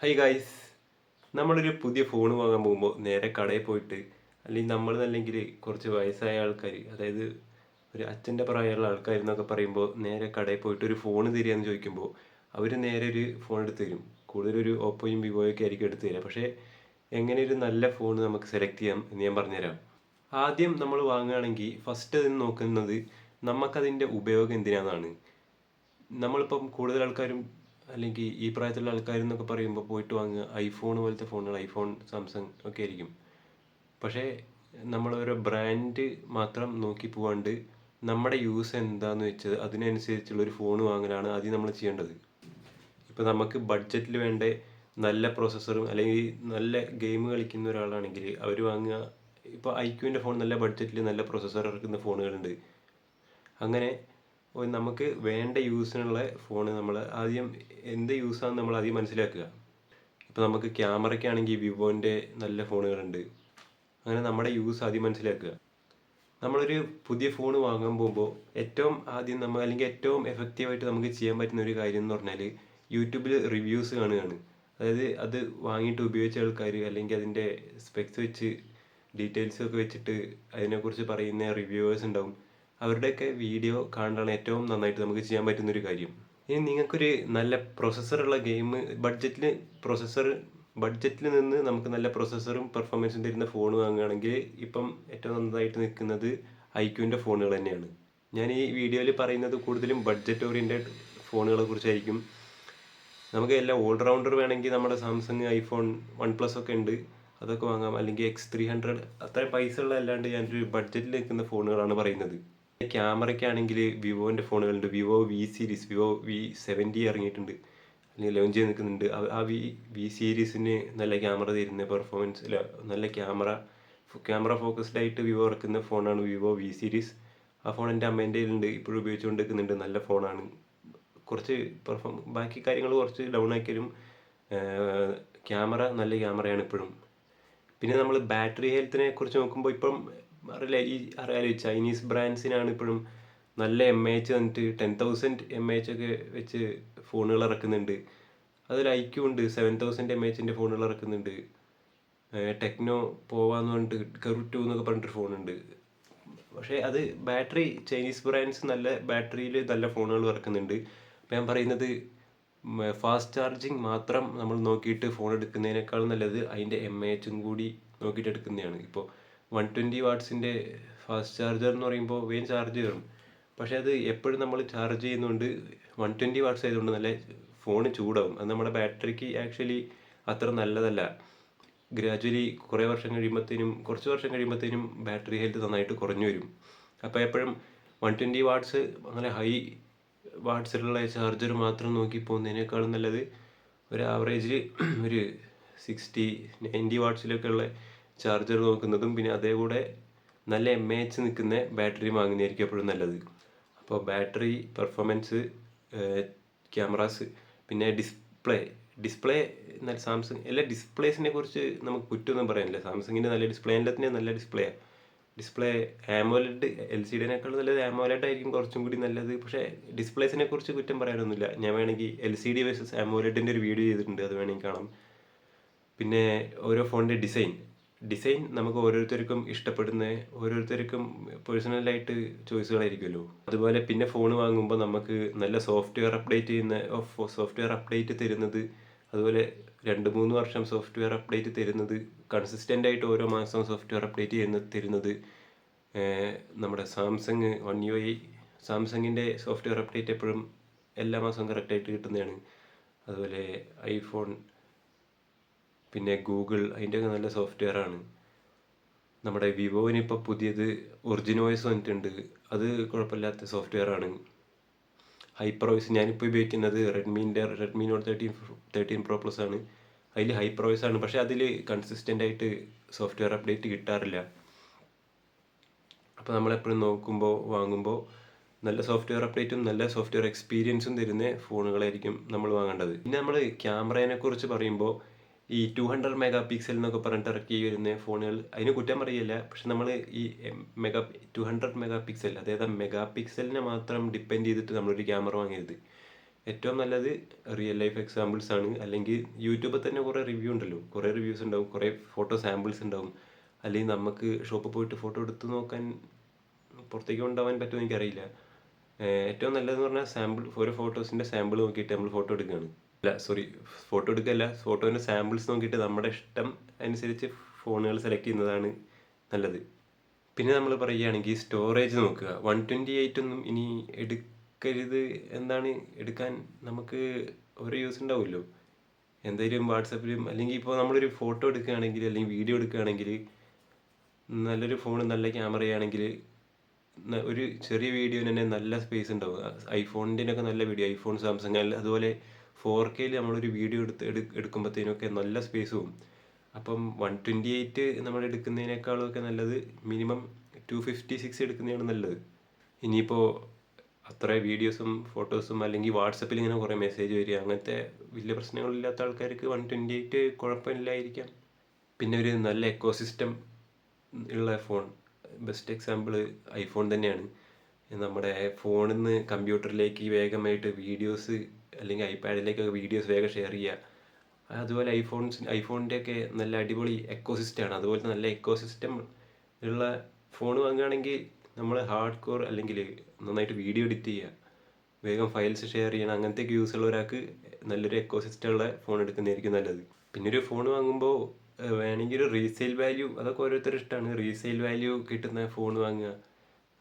High guys, നമ്മളൊരു പുതിയ phone വാങ്ങാൻ പോകുമ്പോൾ നേരെ കടയിൽ പോയിട്ട് അല്ലെങ്കിൽ നമ്മളല്ലെങ്കിൽ കുറച്ച് വയസ്സായ ആൾക്കാർ, അതായത് ഒരു അച്ഛൻ്റെ പ്രായമുള്ള ആൾക്കാരെന്നൊക്കെ പറയുമ്പോൾ നേരെ കടയിൽ പോയിട്ട് ഒരു ഫോൺ തരികയെന്ന് ചോദിക്കുമ്പോൾ അവർ നേരെ ഒരു ഫോൺ എടുത്ത് തരും. കൂടുതലൊരു ഓപ്പോയും വിവോയൊക്കെ ആയിരിക്കും എടുത്ത് തരിക. പക്ഷേ എങ്ങനെ ഒരു നല്ല ഫോൺ നമുക്ക് സെലക്ട് ചെയ്യാം എന്ന് ഞാൻ പറഞ്ഞുതരാം. ആദ്യം നമ്മൾ വാങ്ങുകയാണെങ്കിൽ ഫസ്റ്റ് അതിന് നോക്കുന്നത് നമുക്കതിൻ്റെ ഉപയോഗം എന്തിനാണെന്നാണ്. നമ്മളിപ്പം കൂടുതൽ ആൾക്കാരും അല്ലെങ്കിൽ ഈ പ്രായത്തിലുള്ള ആൾക്കാരെന്നൊക്കെ പറയുമ്പോൾ പോയിട്ട് വാങ്ങുക ഐഫോൺ പോലത്തെ ഫോണുകൾ, ഐഫോൺ, സാംസങ് ഒക്കെ ആയിരിക്കും. പക്ഷേ നമ്മൾ ഓരോ ബ്രാൻഡ് മാത്രം നോക്കി പോവാണ്ട് നമ്മുടെ യൂസ് എന്താണെന്ന് വെച്ചത് അതിനനുസരിച്ചുള്ളൊരു ഫോൺ വാങ്ങലാണ് ആദ്യം നമ്മൾ ചെയ്യേണ്ടത്. ഇപ്പോൾ നമുക്ക് ബഡ്ജറ്റിൽ വേണ്ട നല്ല പ്രോസസ്സറും അല്ലെങ്കിൽ നല്ല ഗെയിം കളിക്കുന്ന ഒരാളാണെങ്കിൽ അവർ വാങ്ങുക. ഇപ്പോൾ ഐക്യുവിൻ്റെ ഫോൺ നല്ല ബഡ്ജറ്റിൽ നല്ല പ്രോസസ്സർ ഇറക്കുന്ന ഫോണുകളുണ്ട്. അങ്ങനെ നമുക്ക് വേണ്ട യൂസിനുള്ള ഫോൺ നമ്മൾ ആദ്യം എന്ത് യൂസാണെന്ന് നമ്മൾ ആദ്യം മനസ്സിലാക്കുക. ഇപ്പോൾ നമുക്ക് ക്യാമറയ്ക്കാണെങ്കിൽ വിവോൻ്റെ നല്ല ഫോണുകളുണ്ട്. അങ്ങനെ നമ്മുടെ യൂസ് ആദ്യം മനസ്സിലാക്കുക. നമ്മളൊരു പുതിയ ഫോൺ വാങ്ങാൻ പോകുമ്പോൾ ഏറ്റവും ആദ്യം നമ്മൾ അല്ലെങ്കിൽ ഏറ്റവും എഫക്റ്റീവായിട്ട് നമുക്ക് ചെയ്യാൻ പറ്റുന്ന ഒരു കാര്യം എന്ന് പറഞ്ഞാൽ യൂട്യൂബിൽ റിവ്യൂസ് കാണുകയാണ്. അതായത് അത് വാങ്ങിയിട്ട് ഉപയോഗിച്ച ആൾക്കാർ അല്ലെങ്കിൽ അതിൻ്റെ സ്പെക്സ് വെച്ച് ഡീറ്റെയിൽസ് ഒക്കെ വെച്ചിട്ട് അതിനെക്കുറിച്ച് പറയുന്ന റിവ്യൂവേഴ്സ് ഉണ്ടാവും. അവരുടെയൊക്കെ വീഡിയോ കാണാനാണ് ഏറ്റവും നന്നായിട്ട് നമുക്ക് ചെയ്യാൻ പറ്റുന്നൊരു കാര്യം. ഇനി നിങ്ങൾക്കൊരു നല്ല പ്രോസസ്സറുള്ള ഗെയിം ബഡ്ജറ്റിൽ നിന്ന് നമുക്ക് നല്ല പ്രോസസ്സറും പെർഫോമൻസും തരുന്ന ഫോൺ വാങ്ങുകയാണെങ്കിൽ ഇപ്പം ഏറ്റവും നന്നായിട്ട് നിൽക്കുന്നത് ഐക്യുവിൻ്റെ ഫോണുകൾ തന്നെയാണ്. ഞാൻ ഈ വീഡിയോയിൽ പറയുന്നത് കൂടുതലും ബഡ്ജറ്റ് ഓറിയൻറ്റഡ് ഫോണുകളെ കുറിച്ചായിരിക്കും. നമുക്ക് എല്ലാം ഓൾറൗണ്ടർ വേണമെങ്കിൽ നമ്മുടെ സാംസങ്, ഐഫോൺ, വൺ പ്ലസ് ഒക്കെ ഉണ്ട്, അതൊക്കെ വാങ്ങാം. അല്ലെങ്കിൽ X300, അത്രയും പൈസ ഉള്ള അല്ലാണ്ട് ഞാനൊരു ബഡ്ജറ്റിൽ നിൽക്കുന്ന ഫോണുകളാണ് പറയുന്നത്. ക്യാമറയ്ക്കാണെങ്കിൽ വിവോൻ്റെ ഫോണുകളുണ്ട്. വിവോ V70 ഇറങ്ങിയിട്ടുണ്ട്, അല്ലെങ്കിൽ ലോഞ്ച് ചെയ്ത് നിൽക്കുന്നുണ്ട്. ആ വി സീരീസിന് നല്ല ക്യാമറ തരുന്ന പെർഫോമൻസ്, അല്ല നല്ല ക്യാമറ ഫോക്കസ്ഡ് ആയിട്ട് വിവോ ഇറക്കുന്ന ഫോണാണ് വിവോ V series. ആ ഫോൺ എൻ്റെ അമ്മേൻ്റെ കയ്യിലുണ്ട്, ഇപ്പോഴും ഉപയോഗിച്ചുകൊണ്ടിരിക്കുന്നുണ്ട്. നല്ല ഫോണാണ്. കുറച്ച് ബാക്കി കാര്യങ്ങൾ കുറച്ച് ഡൗൺ ആക്കിയാലും ക്യാമറ നല്ല ക്യാമറയാണ് ഇപ്പോഴും. പിന്നെ നമ്മൾ ബാറ്ററി ഹെൽത്തിനെ കുറിച്ച് നോക്കുമ്പോൾ ഇപ്പം അറിയാലോ ചൈനീസ് ബ്രാൻഡ്സിനാണ് ഇപ്പോഴും നല്ല MAH തന്നിട്ട് 10,000 MAH ഒക്കെ വെച്ച് ഫോണുകൾ ഇറക്കുന്നുണ്ട്. അതിൽ ഐക്യു ഉണ്ട്, 7,000 MAHൻ്റെ ഫോണുകൾ ഇറക്കുന്നുണ്ട്. ടെക്നോ പോവാന്ന് പറഞ്ഞിട്ട് കെറു 2 എന്നൊക്കെ പറഞ്ഞിട്ടൊരു ഫോണുണ്ട്. പക്ഷേ അത് ബാറ്ററി ചൈനീസ് ബ്രാൻഡ്സ് നല്ല ബാറ്ററിയിൽ നല്ല ഫോണുകൾ ഇറക്കുന്നുണ്ട്. അപ്പം ഞാൻ പറയുന്നത് ഫാസ്റ്റ് ചാർജിങ് മാത്രം നമ്മൾ നോക്കിയിട്ട് ഫോൺ എടുക്കുന്നതിനേക്കാൾ നല്ലത് അതിൻ്റെ MAH കൂടി നോക്കിയിട്ട് എടുക്കുന്നതാണ്. ഇപ്പോൾ 120 വാട്ട്സിൻ്റെ ഫാസ്റ്റ് ചാർജർ എന്ന് പറയുമ്പോൾ വേഗം ചാർജ് കയറും. പക്ഷേ അത് എപ്പോഴും നമ്മൾ ചാർജ് ചെയ്യുന്നതുകൊണ്ട് 120 വാട്ട്സ് ആയതുകൊണ്ട് നല്ല ഫോൺ ചൂടാവും. അത് നമ്മുടെ ബാറ്ററിക്ക് ആക്ച്വലി അത്ര നല്ലതല്ല. ഗ്രാജുവലി കുറച്ച് വർഷം കഴിയുമ്പോഴത്തേനും ബാറ്ററി ഹെൽത്ത് നന്നായിട്ട് കുറഞ്ഞു വരും. അപ്പോൾ എപ്പോഴും 120 വാട്ട്സ് അങ്ങനെ ഹൈ വാട്ട്സിലുള്ള ചാർജർ മാത്രം നോക്കി പോകുന്നതിനേക്കാളും നല്ലത് ഒരു ആവറേജിൽ ഒരു 60-90 വാട്ട്സിലൊക്കെ ഉള്ള ചാർജർ നോക്കുന്നതും പിന്നെ അതേ കൂടെ നല്ല MAH നിൽക്കുന്ന ബാറ്ററി വാങ്ങുന്നതായിരിക്കും എപ്പോഴും നല്ലത്. അപ്പോൾ ബാറ്ററി, പെർഫോമൻസ്, ക്യാമറാസ്, പിന്നെ ഡിസ്പ്ലേ നല്ല സാംസങ് എല്ലാ ഡിസ്പ്ലേസിനെ കുറിച്ച് നമുക്ക് കുറ്റമൊന്നും പറയാനില്ല. സാംസങ്ങിൻ്റെ നല്ല ഡിസ്പ്ലേ, എല്ലാത്തിനും നല്ല ഡിസ്പ്ലേ ആമോലെഡ് LCDനേക്കാൾ നല്ലത് ആമോലെഡ് ആയിരിക്കും കുറച്ചും കൂടി നല്ലത്. പക്ഷേ ഡിസ്പ്ലേസിനെ കുറിച്ച് കുറ്റം പറയാനൊന്നുമില്ല. ഞാൻ വേണമെങ്കിൽ LCD വേഴ്സസ് ആമോലെഡിൻ്റെ ഒരു വീഡിയോ ചെയ്തിട്ടുണ്ട്, അത് വേണമെങ്കിൽ കാണാം. പിന്നെ ഓരോ ഫോണിൻ്റെ ഡിസൈൻ നമുക്ക് ഓരോരുത്തർക്കും പേഴ്സണലായിട്ട് ചോയ്സുകളായിരിക്കുമല്ലോ. അതുപോലെ പിന്നെ ഫോൺ വാങ്ങുമ്പോൾ നമുക്ക് നല്ല സോഫ്റ്റ്വെയർ അപ്ഡേറ്റ് തരുന്നത്, അതുപോലെ 2-3 വർഷം സോഫ്റ്റ്വെയർ അപ്ഡേറ്റ് തരുന്നത്, കൺസിസ്റ്റൻ്റ് ആയിട്ട് ഓരോ മാസം സോഫ്റ്റ്വെയർ അപ്ഡേറ്റ് തരുന്നത് നമ്മുടെ സാംസങ്ങിൻ്റെ സോഫ്റ്റ്വെയർ അപ്ഡേറ്റ് എപ്പോഴും എല്ലാ മാസവും കറക്റ്റായിട്ട് കിട്ടുന്നതാണ്. അതുപോലെ ഐഫോൺ, പിന്നെ ഗൂഗിൾ, അതിൻ്റെയൊക്കെ നല്ല സോഫ്റ്റ്വെയർ ആണ്. നമ്മുടെ വിവോന് ഇപ്പോൾ പുതിയത് ഒറിജിനോയ്സ് വന്നിട്ടുണ്ട്, അത് കുഴപ്പമില്ലാത്ത സോഫ്റ്റ്വെയർ ആണ്. ഹൈപ്പർവോയ്സ് ഞാനിപ്പോൾ ഉപയോഗിക്കുന്നത് റെഡ്മി നോട്ട് 13 Pro Plus ആണ്. അതിൽ ഹൈപ്പർവോയ്സ് ആണ്, പക്ഷേ അതിൽ കൺസിസ്റ്റൻ്റ് ആയിട്ട് സോഫ്റ്റ്വെയർ അപ്ഡേറ്റ് കിട്ടാറില്ല. അപ്പോൾ നമ്മളെപ്പോഴും വാങ്ങുമ്പോൾ നല്ല സോഫ്റ്റ്വെയർ അപ്ഡേറ്റും നല്ല സോഫ്റ്റ്വെയർ എക്സ്പീരിയൻസും തരുന്ന ഫോണുകളായിരിക്കും നമ്മൾ വാങ്ങേണ്ടത്. പിന്നെ നമ്മൾ ക്യാമറയെ കുറിച്ച് പറയുമ്പോൾ ഈ 200 മെഗാ പിക്സൽ എന്നൊക്കെ പറഞ്ഞിട്ട് ഇറക്കി വരുന്ന ഫോണുകൾ, അതിന് കുറ്റം പറയില്ല. പക്ഷെ നമ്മൾ ഈ 200 മെഗാ പിക്സൽ, അതായത് മെഗാ പിക്സലിനെ മാത്രം ഡിപ്പെൻഡ് ചെയ്തിട്ട് നമ്മളൊരു ക്യാമറ വാങ്ങരുത്. ഏറ്റവും നല്ലത് റിയൽ ലൈഫ് എക്സാമ്പിൾസ് ആണ്. അല്ലെങ്കിൽ യൂട്യൂബിൽ തന്നെ കുറേ റിവ്യൂ ഉണ്ടല്ലോ, കുറേ റിവ്യൂസ് ഉണ്ടാവും, കുറേ ഫോട്ടോ സാമ്പിൾസ് ഉണ്ടാവും. അല്ലെങ്കിൽ നമുക്ക് ഷോപ്പിൽ പോയിട്ട് ഫോട്ടോ എടുത്ത് നോക്കാൻ പുറത്തേക്ക് കൊണ്ടുപോകാൻ പറ്റുമോ എനിക്കറിയില്ല. ഏറ്റവും നല്ലതെന്ന് പറഞ്ഞാൽ സാമ്പിൾ, ഓരോ ഫോട്ടോസിൻ്റെ സാമ്പിൾ നോക്കിയിട്ട് നമ്മൾ ഫോട്ടോ എടുക്കുകയാണ്. അല്ല സോറി, ഫോട്ടോ എടുക്കുകയല്ല, ഫോട്ടോൻ്റെ സാമ്പിൾസ് നോക്കിയിട്ട് നമ്മുടെ ഇഷ്ടം അനുസരിച്ച് ഫോണുകൾ സെലക്ട് ചെയ്യുന്നതാണ് നല്ലത്. പിന്നെ നമ്മൾ പറയുകയാണെങ്കിൽ സ്റ്റോറേജ് നോക്കുക. 128 ഒന്നും ഇനി എടുക്കരുത്. എന്താണ് എടുക്കാൻ, നമുക്ക് ഒരു യൂസ് ഉണ്ടാവുമല്ലോ. എന്തായാലും വാട്സപ്പിലും അല്ലെങ്കിൽ ഇപ്പോൾ നമ്മളൊരു ഫോട്ടോ എടുക്കുകയാണെങ്കിൽ അല്ലെങ്കിൽ വീഡിയോ എടുക്കുകയാണെങ്കിൽ നല്ലൊരു ഫോൺ, നല്ല ക്യാമറയാണെങ്കിൽ ഒരു ചെറിയ വീഡിയോന് തന്നെ നല്ല സ്പേസ് ഉണ്ടാവും. ഐഫോണിൻ്റെയൊക്കെ നല്ല വീഡിയോ, ഐഫോൺ, സാംസങ്, അതുപോലെ 4Kയിൽ നമ്മളൊരു വീഡിയോ എടുക്കുമ്പോഴത്തേനൊക്കെ നല്ല സ്പേസ് പോകും. അപ്പം 128 നമ്മൾ എടുക്കുന്നതിനേക്കാളും ഒക്കെ നല്ലത് മിനിമം 256 എടുക്കുന്നതാണ് നല്ലത്. ഇനിയിപ്പോൾ അത്ര വീഡിയോസും ഫോട്ടോസും അല്ലെങ്കിൽ വാട്സപ്പിൽ ഇങ്ങനെ കുറേ മെസ്സേജ് വരിക, അങ്ങനത്തെ വലിയ പ്രശ്നങ്ങളില്ലാത്ത ആൾക്കാർക്ക് 128 കുഴപ്പമില്ലായിരിക്കാം. പിന്നെ ഒരു നല്ല എക്കോസിസ്റ്റം ഉള്ള ഫോൺ, ബെസ്റ്റ് എക്സാമ്പിൾ ഐഫോൺ തന്നെയാണ്. നമ്മുടെ ഫോണിൽ നിന്ന് കമ്പ്യൂട്ടറിലേക്ക് വേഗമായിട്ട് വീഡിയോസ് അല്ലെങ്കിൽ ഐപാഡിലേക്കൊക്കെ വീഡിയോസ് വേഗം ഷെയർ ചെയ്യുക. അതുപോലെ ഐഫോണിൻ്റെയൊക്കെ നല്ല അടിപൊളി എക്കോസിസ്റ്റമാണ്. അതുപോലെ നല്ല എക്കോസിസ്റ്റം ഉള്ള ഫോൺ വാങ്ങുകയാണെങ്കിൽ നമ്മൾ ഹാർഡ് കോർ അല്ലെങ്കിൽ നന്നായിട്ട് വീഡിയോ എഡിറ്റ് ചെയ്യുക, വേഗം ഫയൽസ് ഷെയർ ചെയ്യണം, അങ്ങനത്തെയൊക്കെ യൂസ് ഉള്ള ഒരാൾക്ക് നല്ലൊരു എക്കോസിസ്റ്റം ഉള്ള ഫോൺ എടുക്കുന്നതായിരിക്കും നല്ലത്. പിന്നെ ഒരു ഫോൺ വാങ്ങുമ്പോൾ വേണമെങ്കിൽ ഒരു റീസെയിൽ വാല്യൂ, അതൊക്കെ ഓരോരുത്തരും ഇഷ്ടമാണ്. റീസെയിൽ വാല്യൂ കിട്ടുന്ന ഫോൺ വാങ്ങുക,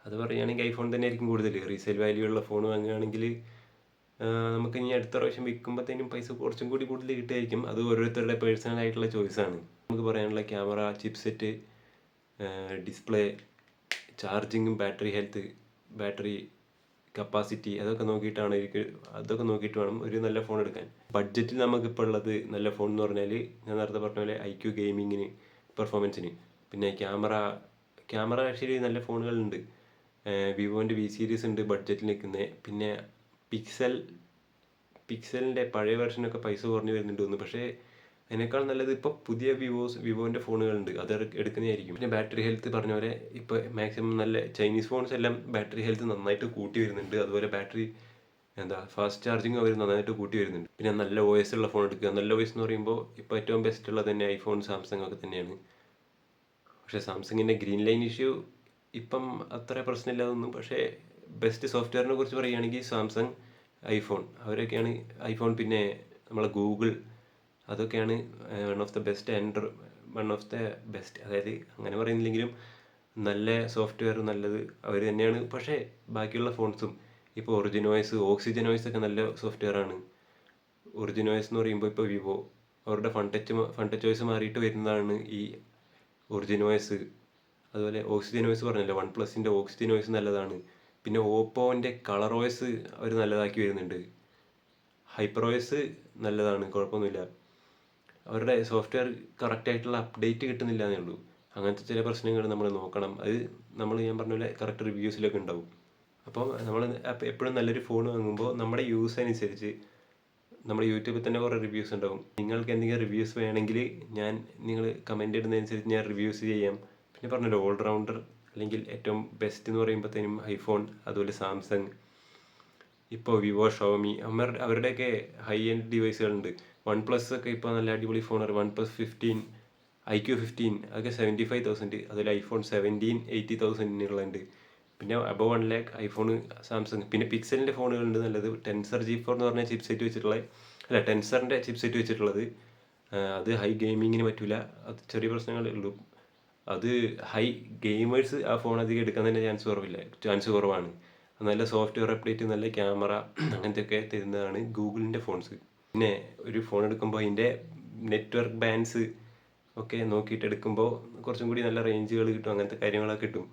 അത് പറയുകയാണെങ്കിൽ ഐഫോൺ തന്നെ ആയിരിക്കും കൂടുതൽ. റീസെയിൽ വാല്യൂ ഉള്ള ഫോൺ വാങ്ങുകയാണെങ്കിൽ നമുക്ക് ഇനി അടുത്ത പ്രാവശ്യം വിൽക്കുമ്പോഴത്തേനും പൈസ കുറച്ചും കൂടി കൂടുതൽ കിട്ടുമായിരിക്കും. അത് ഓരോരുത്തരുടെ പേഴ്സണൽ ആയിട്ടുള്ള ചോയ്സാണ്. നമുക്ക് പറയാനുള്ള ക്യാമറ, ചിപ്സെറ്റ്, ഡിസ്പ്ലേ, ചാർജിങ്ങും ബാറ്ററി ഹെൽത്ത്, ബാറ്ററി കപ്പാസിറ്റി, അതൊക്കെ നോക്കിയിട്ട് വേണം ഒരു നല്ല ഫോൺ എടുക്കാൻ. ബഡ്ജറ്റിൽ നമുക്കിപ്പോൾ ഉള്ളത് നല്ല ഫോൺ എന്ന് പറഞ്ഞാൽ ഞാൻ നേരത്തെ പറഞ്ഞ പോലെ IQ ഗെയിമിങ്ങിന്, പെർഫോമൻസിന്. പിന്നെ ക്യാമറ ആക്ച്വലി നല്ല ഫോണുകളുണ്ട്. വിവോൻ്റെ V സീരീസ് ഉണ്ട് ബഡ്ജറ്റിൽ നിൽക്കുന്നത്. പിന്നെ പിക്സലിൻ്റെ പഴയ വെർഷനൊക്കെ പൈസ കുറഞ്ഞ് വരുന്നുണ്ട് തോന്നുന്നു. പക്ഷേ അതിനേക്കാൾ നല്ലത് ഇപ്പോൾ പുതിയ വിവോൻ്റെ ഫോണുകളുണ്ട്, അത് എടുക്കുന്നതായിരിക്കും. പിന്നെ ബാറ്ററി ഹെൽത്ത് പറഞ്ഞ പോലെ ഇപ്പോൾ മാക്സിമം നല്ല ചൈനീസ് ഫോൺസ് എല്ലാം ബാറ്ററി ഹെൽത്ത് നന്നായിട്ട് കൂട്ടി വരുന്നുണ്ട്. അതുപോലെ ഫാസ്റ്റ് ചാർജിങ് അവർ നന്നായിട്ട് കൂട്ടി വരുന്നുണ്ട്. പിന്നെ നല്ല OS ഉള്ള ഫോൺ എടുക്കുക. നല്ല OS എന്ന് പറയുമ്പോൾ ഇപ്പോൾ ഏറ്റവും ബെസ്റ്റ് ഉള്ളത് തന്നെ ഐഫോൺ, സാംസങ് ഒക്കെ തന്നെയാണ്. പക്ഷേ സാംസങ്ങിൻ്റെ ഗ്രീൻ ലൈൻ ഇഷ്യൂ ഇപ്പം അത്ര പ്രശ്നമില്ലാതൊന്നും. പക്ഷേ ബെസ്റ്റ് സോഫ്റ്റ്വെയറിനെ കുറിച്ച് പറയുകയാണെങ്കിൽ സാംസങ്, ഐഫോൺ, അവരൊക്കെയാണ്. ഐഫോൺ, പിന്നെ നമ്മളെ ഗൂഗിൾ, അതൊക്കെയാണ് വൺ ഓഫ് ദ ബെസ്റ്റ്. അതായത് അങ്ങനെ പറയുന്നില്ലെങ്കിലും നല്ല സോഫ്റ്റ്വെയർ നല്ലത് അവർ തന്നെയാണ്. പക്ഷേ ബാക്കിയുള്ള ഫോൺസും ഇപ്പോൾ ഓക്സിജൻ OS ഒക്കെ നല്ല സോഫ്റ്റ്വെയർ ആണ്. OS എന്ന് പറയുമ്പോൾ ഇപ്പോൾ വിവോ അവരുടെ ഫൺ ടച്ച് OS മാറിയിട്ട് വരുന്നതാണ് ഈ OS. അതുപോലെ ഓക്സിജൻ OS പറഞ്ഞല്ലോ, OnePlusൻ്റെ ഓക്സിജൻ OS നല്ലതാണ്. പിന്നെ ഓപ്പോൻ്റെ കളർ OS അവർ നല്ലതാക്കി വരുന്നുണ്ട്. ഹൈപ്പർ OS നല്ലതാണ്, കുഴപ്പമൊന്നുമില്ല. അവരുടെ സോഫ്റ്റ്വെയർ കറക്റ്റായിട്ടുള്ള അപ്ഡേറ്റ് കിട്ടുന്നില്ല എന്നേ ഉള്ളൂ. അങ്ങനത്തെ ചില പ്രശ്നങ്ങൾ നമ്മൾ നോക്കണം. അത് ഞാൻ പറഞ്ഞ പോലെ കറക്റ്റ് റിവ്യൂസിലൊക്കെ ഉണ്ടാവും. അപ്പോൾ നമ്മൾ എപ്പോഴും നല്ലൊരു ഫോൺ വാങ്ങുമ്പോൾ നമ്മുടെ യൂസ് അനുസരിച്ച്, നമ്മുടെ യൂട്യൂബിൽ തന്നെ കുറേ റിവ്യൂസ് ഉണ്ടാവും. നിങ്ങൾക്ക് എന്തെങ്കിലും റിവ്യൂസ് വേണമെങ്കിൽ നിങ്ങൾ കമൻറ്റ് ഇടുന്നതനുസരിച്ച് ഞാൻ റിവ്യൂസ് ചെയ്യാം. പിന്നെ പറഞ്ഞല്ലോ ഓൾറൗണ്ടർ അല്ലെങ്കിൽ ഏറ്റവും ബെസ്റ്റ് എന്ന് പറയുമ്പോഴത്തേനും ഐഫോൺ, അതുപോലെ സാംസങ്, ഇപ്പോൾ വിവോ, ഷോമി, അവരുടെയൊക്കെ ഹൈ എൻഡ് ഡിവൈസുകളുണ്ട്. OnePlus ഒക്കെ ഇപ്പോൾ നല്ല അടിപൊളി ഫോണാണ്. OnePlus 15, IQ15 അതൊക്കെ 75,000. അതുപോലെ ഐഫോൺ 17 80,000 പിന്നെ അബവ് 1 lakh ഐഫോൺ, സാംസങ്. പിന്നെ പിക്സലിൻ്റെ ഫോണുകളുണ്ട് നല്ലത്. ടെൻസർ G4 എന്ന് പറഞ്ഞ ടെൻസറിൻ്റെ ചിപ്സെറ്റ് വെച്ചിട്ടുള്ളത്. അത് ഹൈ ഗെയിമിങ്ങിന് പറ്റില്ല, അത് ചെറിയ പ്രശ്നങ്ങളേ ഉള്ളൂ. അത് ഹൈ ഗെയിമേഴ്സ് ആ ഫോൺ അധികം എടുക്കാൻ തന്നെ ചാൻസ് കുറവാണ്. നല്ല സോഫ്റ്റ്വെയർ അപ്ഡേറ്റ്, നല്ല ക്യാമറ, അങ്ങനത്തെയൊക്കെ തരുന്നതാണ് ഗൂഗിളിൻ്റെ ഫോൺസ്. പിന്നെ ഒരു ഫോൺ എടുക്കുമ്പോൾ അതിൻ്റെ നെറ്റ്വർക്ക് ബാൻഡ്സ് ഒക്കെ നോക്കിയിട്ട് എടുക്കുമ്പോൾ കുറച്ചും കൂടി നല്ല റേഞ്ചുകൾ കിട്ടും, അങ്ങനത്തെ കാര്യങ്ങളൊക്കെ കിട്ടും.